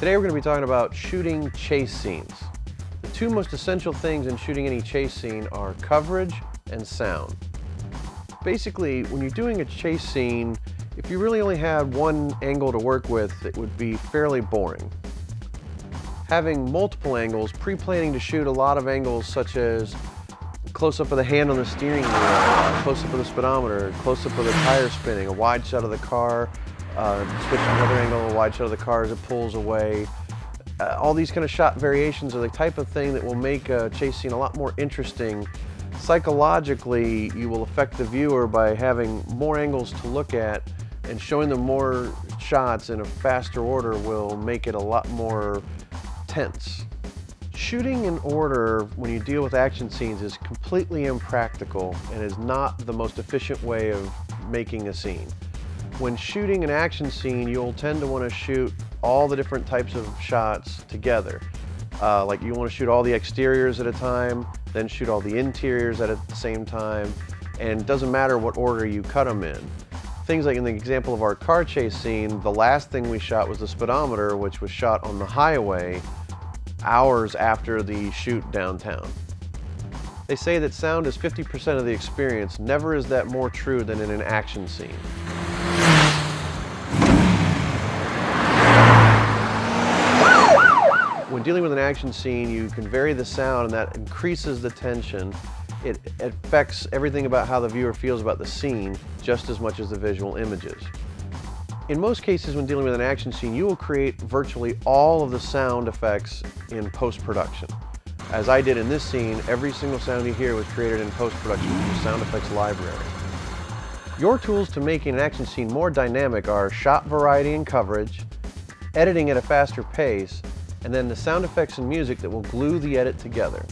Today we're going to be talking about shooting chase scenes. The two most essential things in shooting any chase scene are coverage and sound. Basically, when you're doing a chase scene, if you really only had one angle to work with, it would be fairly boring. Having multiple angles, pre-planning to shoot a lot of angles such as close-up of the hand on the steering wheel, close-up of the speedometer, close-up of the tire spinning, a wide shot of the car, switch to another angle, a wide shot of the car as it pulls away. All these kind of shot variations are the type of thing that will make a chase scene a lot more interesting. Psychologically, you will affect the viewer by having more angles to look at, and showing them more shots in a faster order will make it a lot more tense. Shooting in order when you deal with action scenes is completely impractical and is not the most efficient way of making a scene. When shooting an action scene, you'll tend to want to shoot all the different types of shots together. Like you want to shoot all the exteriors at a time, then shoot all the interiors at the same time, and it doesn't matter what order you cut them in. Things like in the example of our car chase scene, the last thing we shot was the speedometer, which was shot on the highway hours after the shoot downtown. They say that sound is 50% of the experience. Never is that more true than in an action scene. When dealing with an action scene, you can vary the sound, and that increases the tension. It affects everything about how the viewer feels about the scene just as much as the visual images. In most cases, when dealing with an action scene, you will create virtually all of the sound effects in post-production. As I did in this scene, every single sound you hear was created in post-production from the sound effects library. Your tools to making an action scene more dynamic are shot variety and coverage, editing at a faster pace, and then the sound effects and music that will glue the edit together.